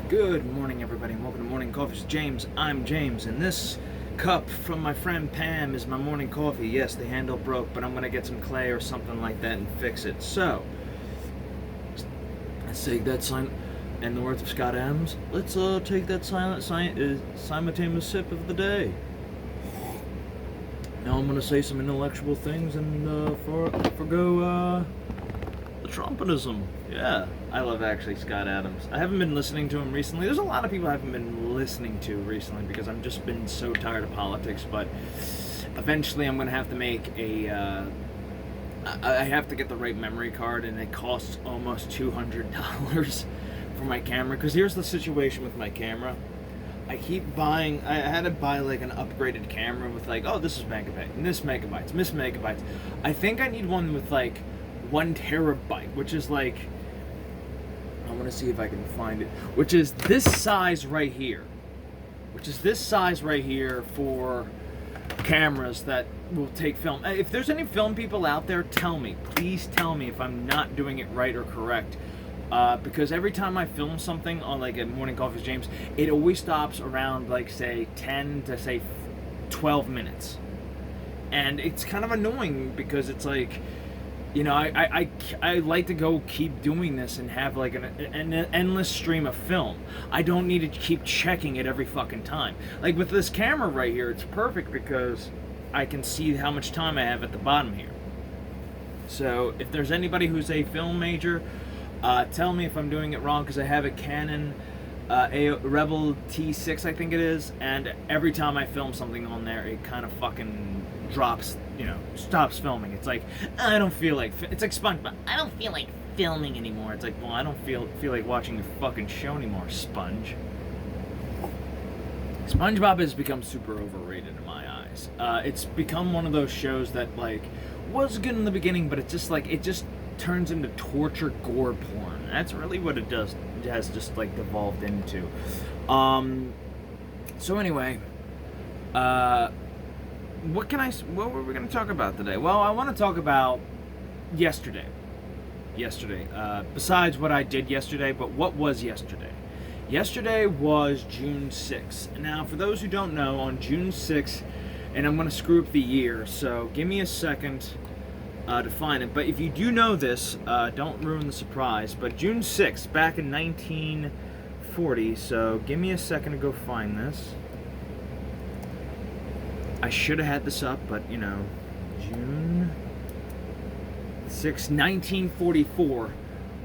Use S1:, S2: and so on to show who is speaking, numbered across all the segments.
S1: Good morning, everybody, and welcome to Morning Coffee's James. I'm James, and this cup from my friend Pam is my morning coffee. Yes, the handle broke, but I'm gonna get some clay or something like that and fix it. So, let's take that sign. In the words of Scott Adams, let's take that simultaneous sip of the day. Now I'm gonna say some intellectual things and forgo the trumpetism. Yeah, I love actually Scott Adams. I haven't been listening to him recently. There's a lot of people I haven't been listening to recently because I've just been so tired of politics. But eventually, I'm going to have to make a. I have to get the right memory card, and it costs almost $200 for my camera. Because here's the situation with my camera. I keep buying. I had to buy like an upgraded camera with like, oh, this is megabyte, and this megabytes. I think I need one with like 1 terabyte, which is like, I want to see if I can find it, which is this size right here, for cameras that will take film. If there's any film people out there, please tell me if I'm not doing it right or correct, because every time I film something on like a Morning Coffee with James, it always stops around like say 10 to say 12 minutes, and it's kind of annoying because it's like, you know, I like to go keep doing this and have like an endless stream of film. I don't need to keep checking it every fucking time. Like with this camera right here, it's perfect because I can see how much time I have at the bottom here. So if there's anybody who's a film major, tell me if I'm doing it wrong, because I have a Canon a Rebel T6, I think it is, and every time I film something on there, it kind of fucking drops, stops filming. It's like, I don't feel like, it's like SpongeBob, I don't feel like filming anymore. It's like, well, I don't feel like watching your fucking show anymore, Sponge. SpongeBob has become super overrated in my eyes. It's become one of those shows that like was good in the beginning, but it just turns into torture gore porn. That's really what it does. It has just like devolved into. So anyway, what were we gonna talk about today? Well, I want to talk about yesterday. Besides what I did yesterday, but what was yesterday? Yesterday was June 6th. Now, for those who don't know, on June 6th, and I'm going to screw up the year, so give me a second to find it. But if you do know this, don't ruin the surprise. But June 6th, back in 1940, so give me a second to go find this. I should have had this up, but, June 6th, 1944.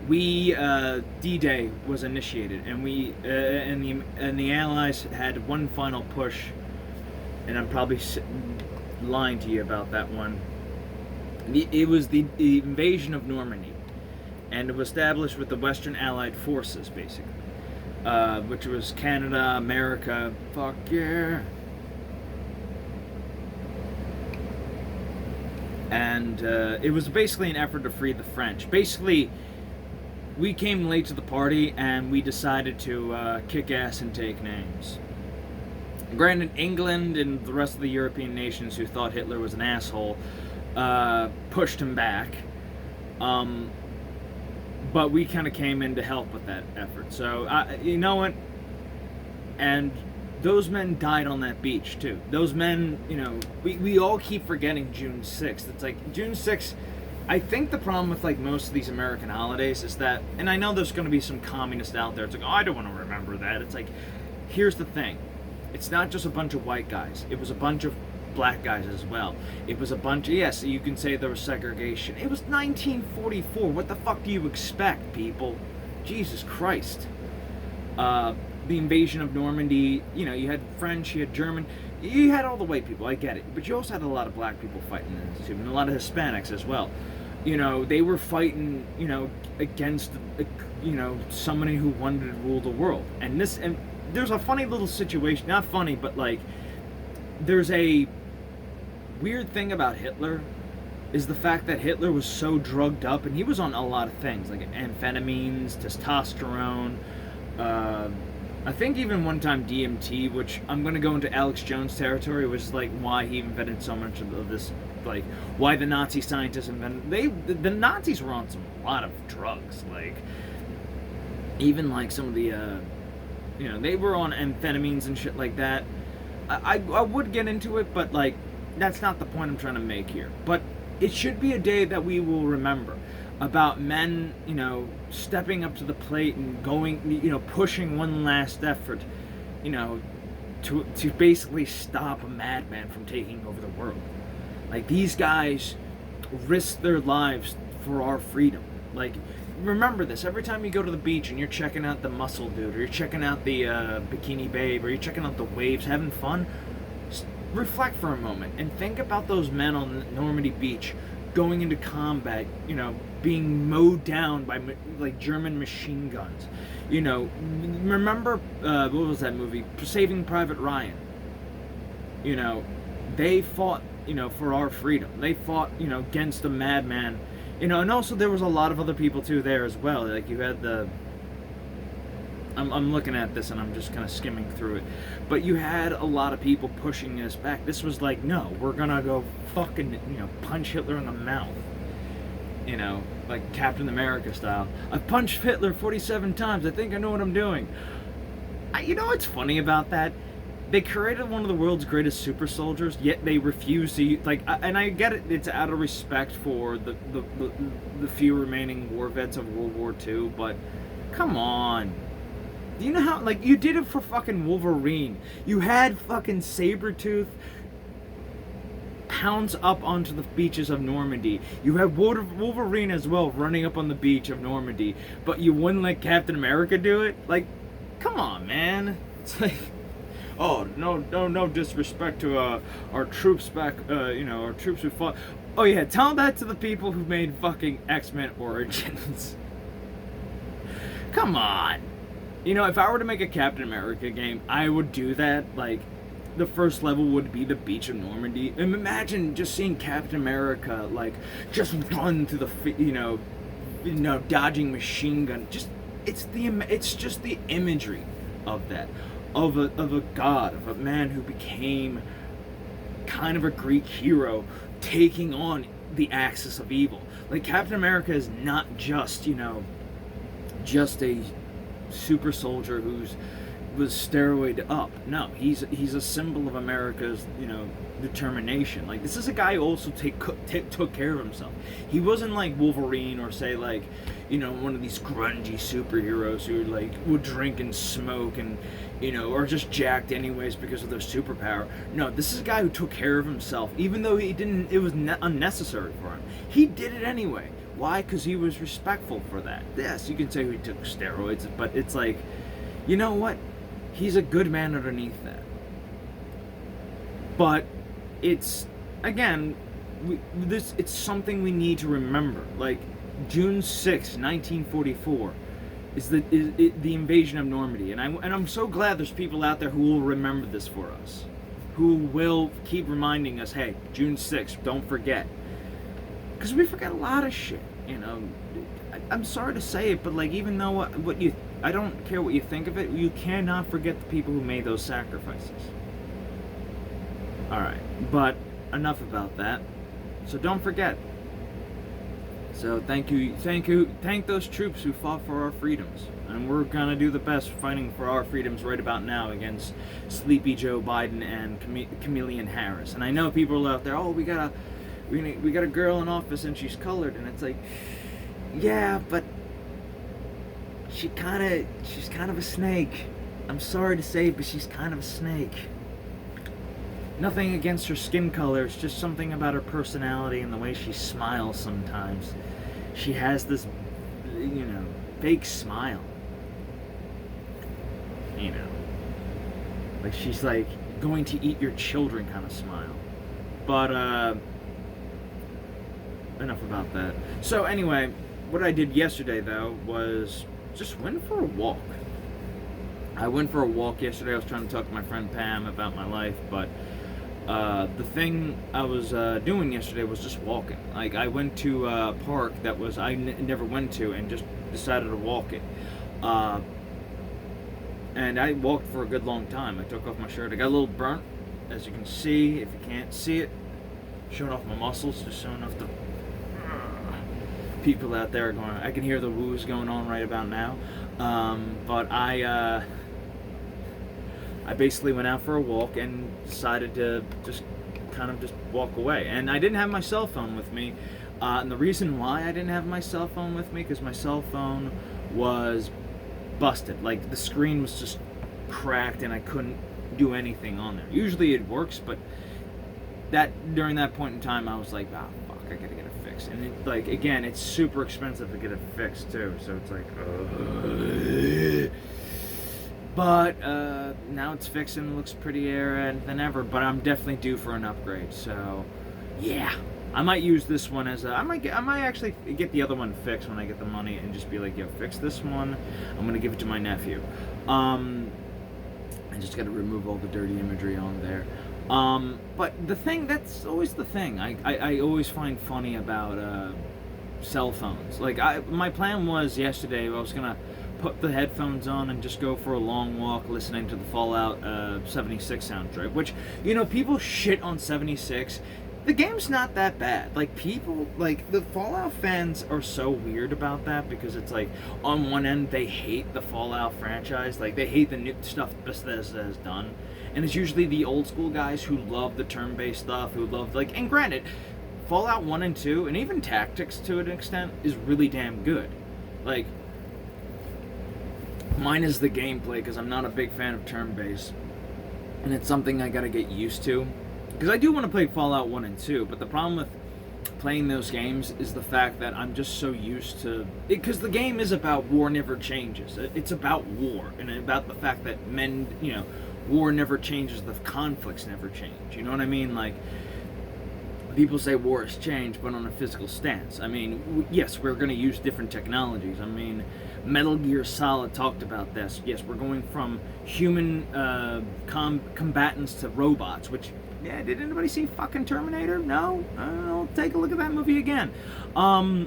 S1: D-Day was initiated, and the Allies had one final push, and I'm probably lying to you about that one. It was the invasion of Normandy, and it was established with the Western Allied forces, basically, which was Canada, America, fuck yeah, and it was basically an effort to free the French. Basically, we came late to the party, and we decided to kick ass and take names. Granted, England and the rest of the European nations who thought Hitler was an asshole pushed him back. But we kind of came in to help with that effort. So, you know what? And those men died on that beach, too. Those men, we all keep forgetting June 6th. It's like, June 6th... I think the problem with like most of these American holidays is that, and I know there's going to be some communists out there, it's like, oh, I don't want to remember that. It's like, here's the thing. It's not just a bunch of white guys. It was a bunch of black guys as well. It was a bunch of, yes, you can say there was segregation. It was 1944. What the fuck do you expect, people? Jesus Christ. The invasion of Normandy, you had French, you had German, you had all the white people, I get it, but you also had a lot of black people fighting in this too, and a lot of Hispanics as well. They were fighting, against, somebody who wanted to rule the world. And there's a funny little situation, not funny, but like, there's a weird thing about Hitler, is the fact that Hitler was so drugged up, and he was on a lot of things, like amphetamines, testosterone, I think even one time DMT, which I'm going to go into Alex Jones territory, which is like why he invented so much of this, like why the Nazi scientists invented, the Nazis were on a lot of drugs, like even like some of the, they were on amphetamines and shit like that. I would get into it, but like, that's not the point I'm trying to make here. But it should be a day that we will remember about men, stepping up to the plate and going, pushing one last effort, you know, to basically stop a madman from taking over the world. Like, these guys risk their lives for our freedom. Like, remember this every time you go to the beach and you're checking out the muscle dude, or you're checking out the bikini babe, or you're checking out the waves, having fun. Reflect for a moment and think about those men on Normandy Beach going into combat, being mowed down by like German machine guns. Remember what was that movie, Saving Private Ryan? They fought, for our freedom. They fought, against a madman. And also there was a lot of other people too there as well. Like, you had I'm looking at this and I'm just kind of skimming through it. But you had a lot of people pushing us back. This was like, no, we're gonna go fucking, punch Hitler in the mouth. Like Captain America style. I've punched Hitler 47 times. I think I know what I'm doing. What's funny about that? They created one of the world's greatest super soldiers, yet they refuse to and I get it, it's out of respect for the few remaining war vets of World War II, but come on. Do you know how, you did it for fucking Wolverine. You had fucking Sabretooth pounce up onto the beaches of Normandy. You have Wolverine as well running up on the beach of Normandy, but you wouldn't let Captain America do it? Like, come on, man. It's like, oh, no disrespect to our troops back, our troops who fought. Oh yeah, tell that to the people who made fucking X-Men Origins. Come on. If I were to make a Captain America game, I would do that. Like, the first level would be the beach of Normandy. And imagine just seeing Captain America, just run through the, dodging machine gun. It's just the imagery of that. Of a god, of a man who became kind of a Greek hero, taking on the axis of evil. Like, Captain America is not just, just a super soldier was steroid up. No, he's a symbol of America's, determination. Like, this is a guy who also took care of himself. He wasn't like Wolverine, or say one of these grungy superheroes who would drink and smoke and or just jacked anyways because of their superpower. No, this is a guy who took care of himself, even though it was unnecessary for him. He did it anyway. Why? Because he was respectful for that. Yes, you can say he took steroids, but it's like, you know what? He's a good man underneath that. But it's, again, it's something we need to remember. Like, June 6, 1944 is the invasion of Normandy. And I'm so glad there's people out there who will remember this for us. Who will keep reminding us, hey, June 6th, don't forget. Because we forget a lot of shit, I'm sorry to say it, but even though I don't care what you think of it, you cannot forget the people who made those sacrifices. Alright, but enough about that. So don't forget. So thank those troops who fought for our freedoms. And we're gonna do the best fighting for our freedoms right about now against Sleepy Joe Biden and Chameleon Harris. And I know people are out there, oh, we got a girl in office and she's colored, and it's like, yeah, but she's kind of a snake. I'm sorry to say, but she's kind of a snake. Nothing against her skin color, it's just something about her personality and the way she smiles sometimes. She has this, fake smile. Like she's going to eat your children kind of smile. But, enough about that. So anyway, what I did yesterday though was just went for a walk. I went for a walk yesterday. I was trying to talk to my friend Pam about my life, but the thing I was doing yesterday was just walking. Like, I went to a park that I never went to and just decided to walk it. And I walked for a good long time. I took off my shirt. I got a little burnt, as you can see. If you can't see it, showing off my muscles, just showing off the people out there are going. I can hear the woos going on right about now. But I basically went out for a walk and decided to just kind of just walk away. And I didn't have my cell phone with me. And the reason why I didn't have my cell phone with me, because my cell phone was busted. Like, the screen was just cracked and I couldn't do anything on there. Usually it works, but during that point in time, I was like, ah, fuck, I gotta get it fixed. And it, like, again, it's super expensive to get it fixed too. So it's like, but now it's fixed and it looks prettier than ever. But I'm definitely due for an upgrade. So yeah, I might use this one as I might actually get the other one fixed when I get the money and just be like, yo, fix this one. I'm gonna give it to my nephew. I just got to remove all the dirty imagery on there. But the thing, that's always the thing I always find funny about cell phones. Like, my plan was yesterday, I was gonna put the headphones on and just go for a long walk listening to the Fallout 76 soundtrack, which, you know, people shit on 76. The game's not that bad. Like, people, like, the Fallout fans are so weird about that, because it's like, on one end, they hate the Fallout franchise. Like, they hate the new stuff Bethesda has done. And it's usually the old school guys who love the turn-based stuff, who love, like, and granted, Fallout 1 and 2, and even Tactics to an extent, is really damn good. Like, mine is the gameplay, because I'm not a big fan of turn-based. And it's something I gotta get used to. Because I do want to play Fallout 1 and 2, but the problem with playing those games is the fact that I'm just so used to... Because the game is about war never changes. It's about war, and about the fact that war never changes, the conflicts never change. You know what I mean? Like, people say war has changed, but on a physical stance. I mean, yes, we're going to use different technologies. I mean, Metal Gear Solid talked about this. Yes, we're going from human combatants to robots, which... Yeah, did anybody see fucking Terminator? No? I'll take a look at that movie again. And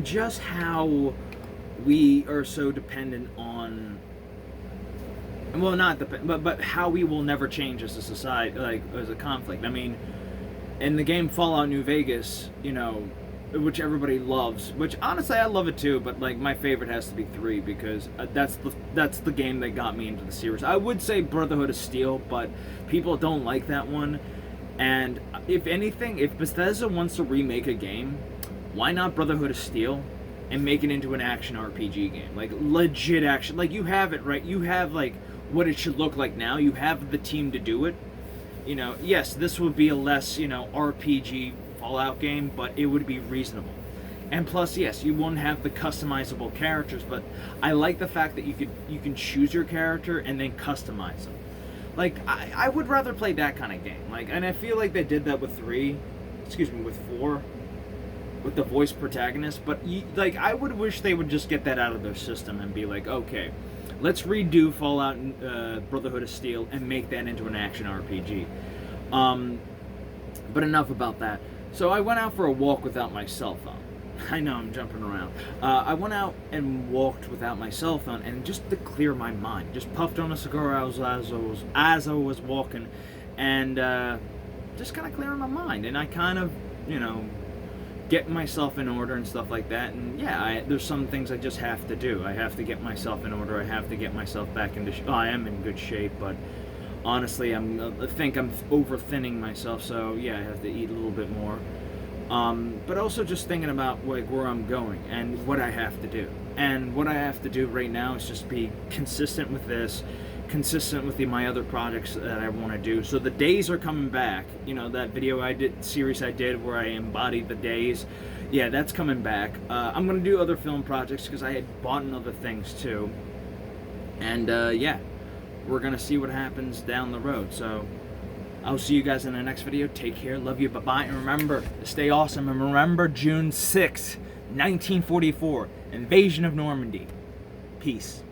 S1: just how we are so dependent on... Well, not dependent, but how we will never change as a society, like, as a conflict. I mean, in the game Fallout New Vegas, you know, which everybody loves, which honestly I love it too, but like my favorite has to be 3, because that's the game that got me into the series. I would say Brotherhood of Steel, but people don't like that one. And if anything, if Bethesda wants to remake a game, why not Brotherhood of Steel and make it into an action RPG game, like legit action? Like, you have it, right? You have like what it should look like now. You have the team to do it. You know, yes, this would be a less, you know, RPG Fallout game, but it would be reasonable. And plus, yes, you won't have the customizable characters, but I like the fact that you can choose your character and then customize them. Like, I would rather play that kind of game. Like, and I feel like they did that with 4, with the voice protagonist. But like, I would wish they would just get that out of their system and be like, okay, let's redo Fallout Brotherhood of Steel and make that into an action RPG. But enough about that. So I went out for a walk without my cell phone. I know, I'm jumping around. I went out and walked without my cell phone, and just to clear my mind, just puffed on a cigar as I was walking, and just kind of clearing my mind. And I kind of, you know, get myself in order and stuff like that. And yeah, there's some things I just have to do. I have to get myself in order. I have to get myself back into shape. I am in good shape, but honestly, I think I'm over thinning myself, so yeah, I have to eat a little bit more. But also just thinking about like where I'm going and what I have to do. And what I have to do right now is just be consistent with this, consistent with my other projects that I want to do. So the days are coming back. You know, that series I did where I embodied the days. Yeah, that's coming back. I'm going to do other film projects because I had bought other things too. And yeah, we're going to see what happens down the road. So I'll see you guys in the next video. Take care. Love you. Bye-bye. And remember to stay awesome. And remember June 6th, 1944, invasion of Normandy. Peace.